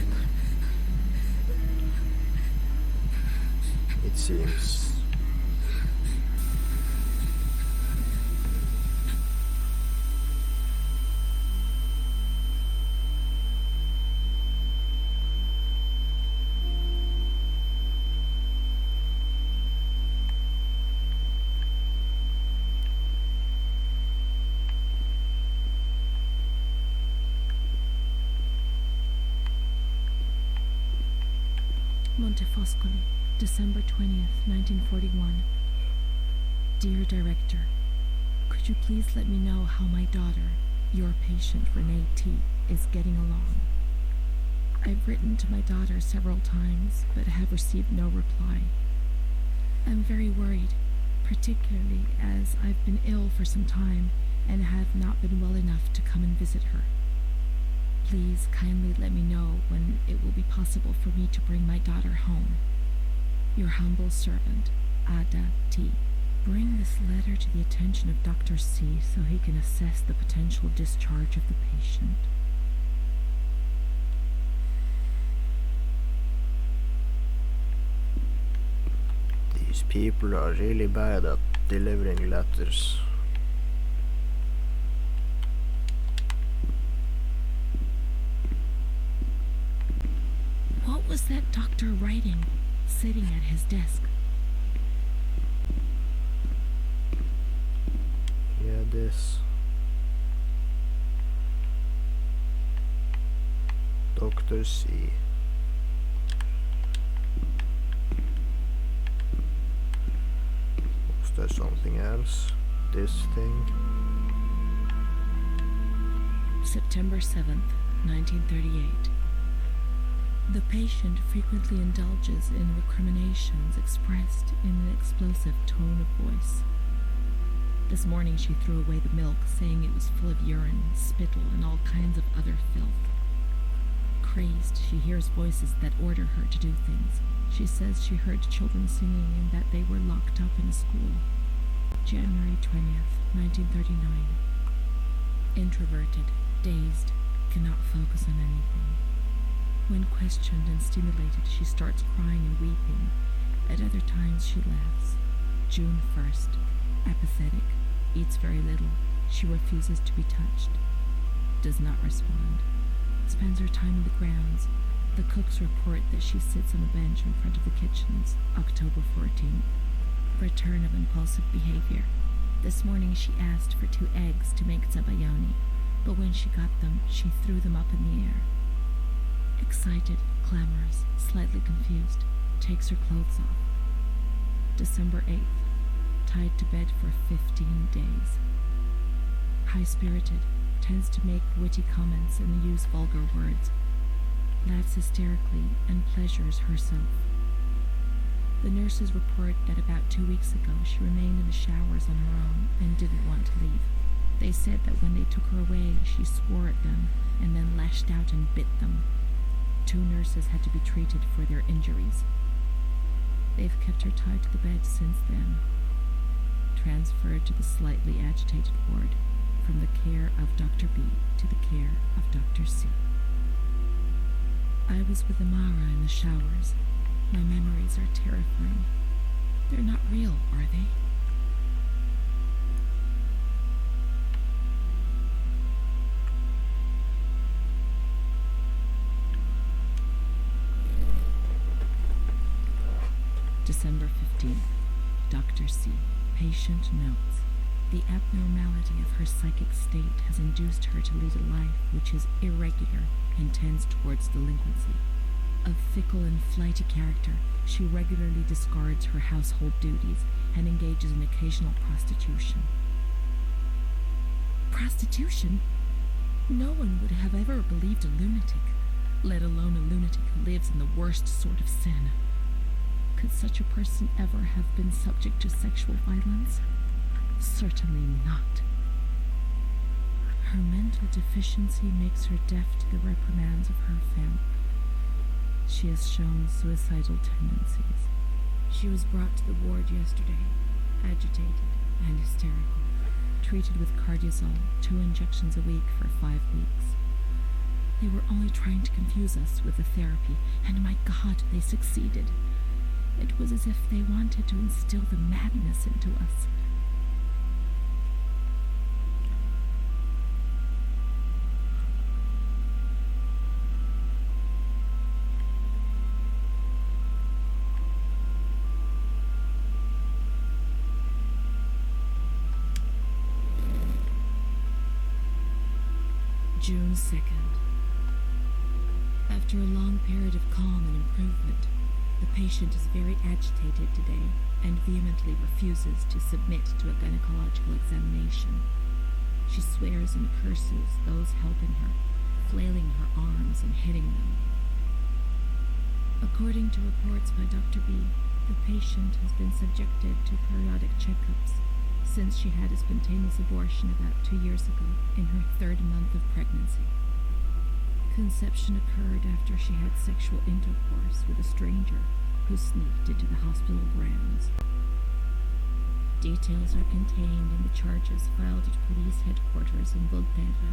A: It seems.
B: Monte Foscoli, December 20th, 1941. Dear Director, could you please let me know how my daughter, your patient Renee T., is getting along? I've written to my daughter several times, but have received no reply. I'm very worried, particularly as I've been ill for some time and have not been well enough to come and visit her. Please kindly let me know when it will be possible for me to bring my daughter home. Your humble servant, Ada T. Bring this letter to the attention of Dr. C so he can assess the potential discharge of the patient.
A: These people are really bad at delivering letters.
B: What was that doctor writing, sitting at his desk?
A: Yeah, this. Dr. C. Was there something else? This thing?
B: September 7th, 1938. The patient frequently indulges in recriminations expressed in an explosive tone of voice. This morning she threw away the milk, saying it was full of urine, spittle, and all kinds of other filth. Crazed, she hears voices that order her to do things. She says she heard children singing and that they were locked up in a school. January 20th, 1939. Introverted, dazed, cannot focus on anything. When questioned and stimulated, she starts crying and weeping. At other times, she laughs. June 1st. Apathetic. Eats very little. She refuses to be touched. Does not respond. Spends her time in the grounds. The cooks report that she sits on a bench in front of the kitchens. October 14th. Return of impulsive behavior. This morning she asked for 2 eggs to make zabayoni, but when she got them, she threw them up in the air. Excited, clamorous, slightly confused, takes her clothes off. December 8th. Tied to bed for 15 days. High-spirited, tends to make witty comments and use vulgar words. Laughs hysterically and pleasures herself. The nurses report that about 2 weeks ago she remained in the showers on her own and didn't want to leave. They said that when they took her away, she swore at them and then lashed out and bit them. 2 nurses had to be treated for their injuries. They've kept her tied to the bed since then. Transferred to the slightly agitated ward, from the care of Dr. B to the care of Dr. C. I was with Amara in the showers. My memories are terrifying. They're not real, are they? December 15th. Dr. C. Patient notes. The abnormality of her psychic state has induced her to lead a life which is irregular and tends towards delinquency. Of fickle and flighty character, she regularly discards her household duties and engages in occasional prostitution. Prostitution? No one would have ever believed a lunatic, let alone a lunatic who lives in the worst sort of sin. Could such a person ever have been subject to sexual violence? Certainly not. Her mental deficiency makes her deaf to the reprimands of her family. She has shown suicidal tendencies. She was brought to the ward yesterday, agitated and hysterical, treated with cardiazol, 2 injections a week for 5 weeks. They were only trying to confuse us with the therapy, and my God, they succeeded. It was as if they wanted to instill the madness into us. June 2nd. After a long period of calm and improvement, The patient is very agitated today and vehemently refuses to submit to a gynecological examination. She swears and curses those helping her, flailing her arms and hitting them. According to reports by Dr. B, the patient has been subjected to periodic checkups since she had a spontaneous abortion about 2 years ago in her 3rd month of pregnancy. Conception occurred after she had sexual intercourse with a stranger who sneaked into the hospital grounds. Details are contained in the charges filed at police headquarters in Volterra,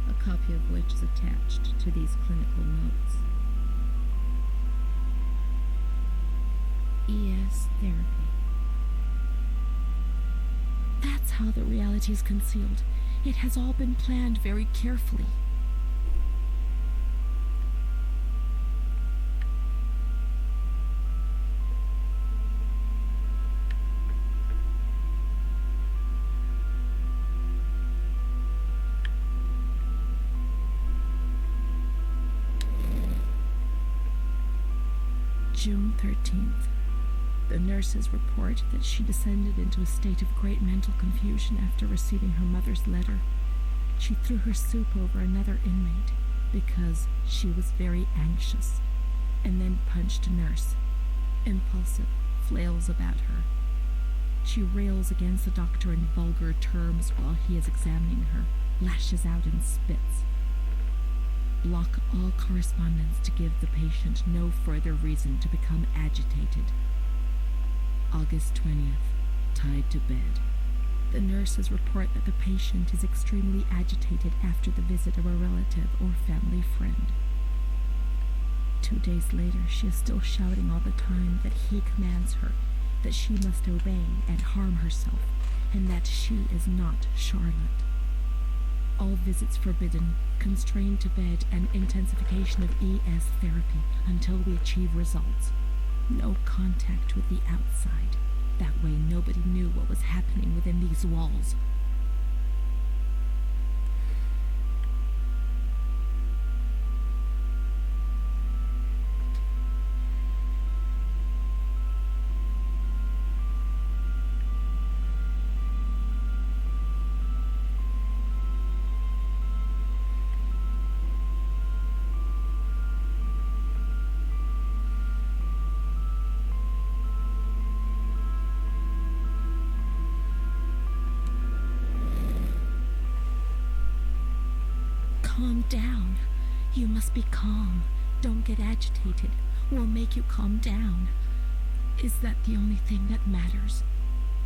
B: a copy of which is attached to these clinical notes. ES therapy. That's how the reality is concealed. It has all been planned very carefully. June 13th. The nurses report that she descended into a state of great mental confusion after receiving her mother's letter. She threw her soup over another inmate because she was very anxious, and then punched a nurse. Impulsive, flails about her. She rails against the doctor in vulgar terms while he is examining her, lashes out and spits. Block all correspondence to give the patient no further reason to become agitated. August 20th, tied to bed. The nurses report that the patient is extremely agitated after the visit of a relative or family friend. 2 days later, she is still shouting all the time that he commands her, that she must obey and harm herself, and that she is not Charlotte. All visits forbidden, constrained to bed, and intensification of ES therapy until we achieve results. No contact with the outside. That way nobody knew what was happening within these walls. Calm down. You must be calm. Don't get agitated. We'll make you calm down. Is that the only thing that matters?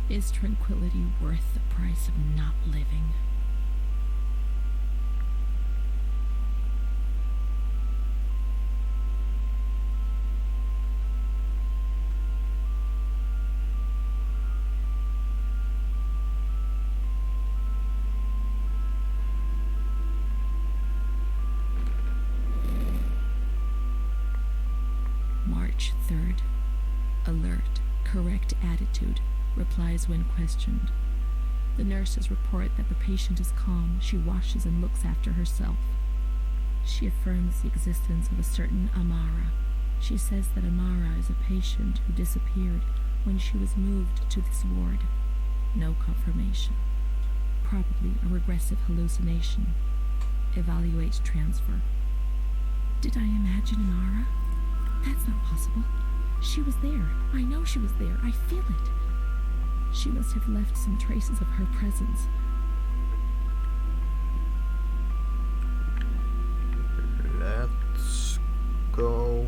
B: Is tranquility worth the price of not living? March 3rd. Alert, correct attitude, replies when questioned. The nurses report that the patient is calm. She washes and looks after herself. She affirms the existence of a certain Amara. She says that Amara is a patient who disappeared when she was moved to this ward. No confirmation. Probably a regressive hallucination. Evaluate transfer. Did I imagine Amara? That's not possible. She was there. I know she was there. I feel it. She must have left some traces of her presence.
A: Let's go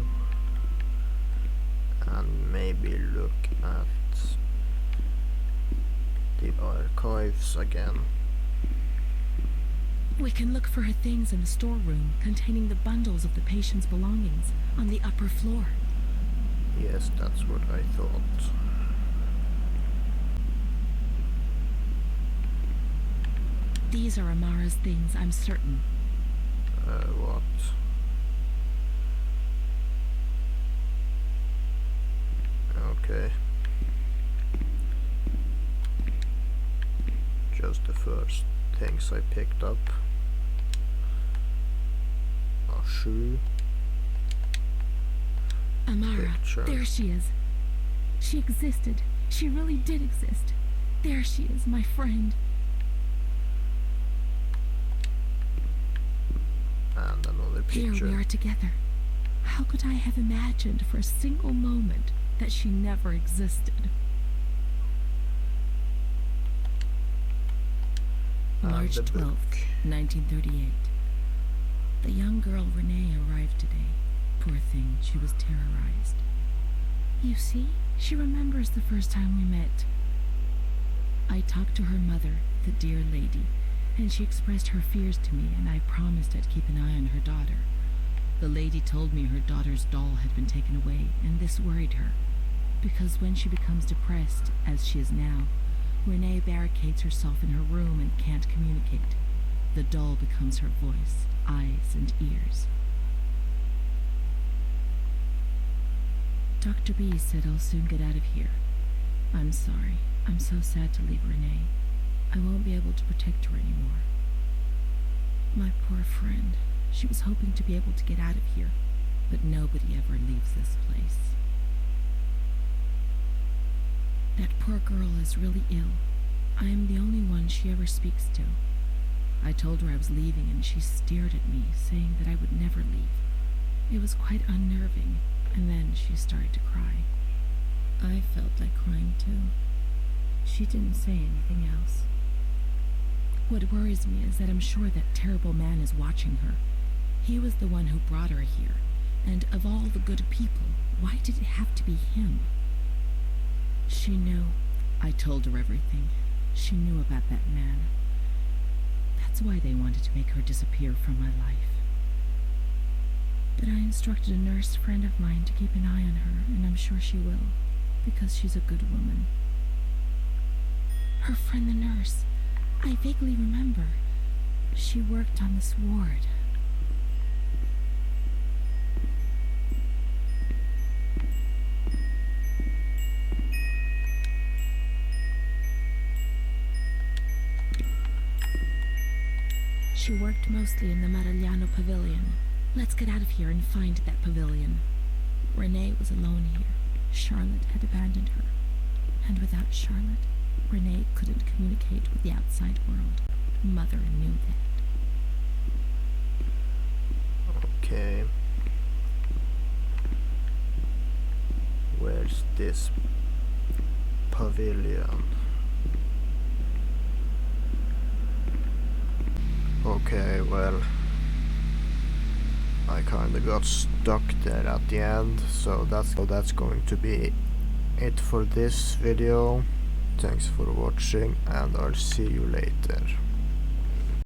A: and maybe look at the archives again.
B: We can look for her things in the storeroom containing the bundles of the patient's belongings on the upper floor.
A: Yes, that's what I thought.
B: These are Amara's things, I'm certain.
A: What? Okay. Just the first things I picked up. A shoe.
C: Amara,
A: picture.
C: there she is. She existed. She really did exist. There she is, my friend.
A: And another
C: Here
A: picture.
C: we are together. How could I have imagined for a single moment that she never existed?
A: And
B: March
A: the
B: 12th,
A: book.
B: 1938. The young girl Renee arrived today. Poor thing, she was terrorized.
C: You see, she remembers the first time we met.
B: I talked to her mother, the dear lady, and she expressed her fears to me, and I promised I'd keep an eye on her daughter. The lady told me her daughter's doll had been taken away, and this worried her, because when she becomes depressed, as she is now, Renee barricades herself in her room and can't communicate. The doll becomes her voice, eyes, and ears. Dr. B said I'll soon get out of here. I'm sorry. I'm so sad to leave Renee. I won't be able to protect her anymore. My poor friend. She was hoping to be able to get out of here, but nobody ever leaves this place. That poor girl is really ill. I am the only one she ever speaks to. I told her I was leaving and she stared at me, saying that I would never leave. It was quite unnerving, and then she started to cry. I felt like crying too. She didn't say anything else. What worries me is that I'm sure that terrible man is watching her. He was the one who brought her here, and of all the good people, why did it have to be him? She knew. I told her everything. She knew about that man. That's why they wanted to make her disappear from my life. But I instructed a nurse friend of mine to keep an eye on her, and I'm sure she will, because she's a good woman.
C: Her friend the nurse. I vaguely remember. She worked on this ward. She worked mostly in the Marigliano pavilion. Let's get out of here and find that pavilion. Renee was alone here. Charlotte had abandoned her. And without Charlotte, Renee couldn't communicate with the outside world. Mother knew that.
A: Okay. Where's this pavilion? Okay, well, I kinda got stuck there at the end, so that's going to be it for this video. Thanks for watching, and I'll see you later.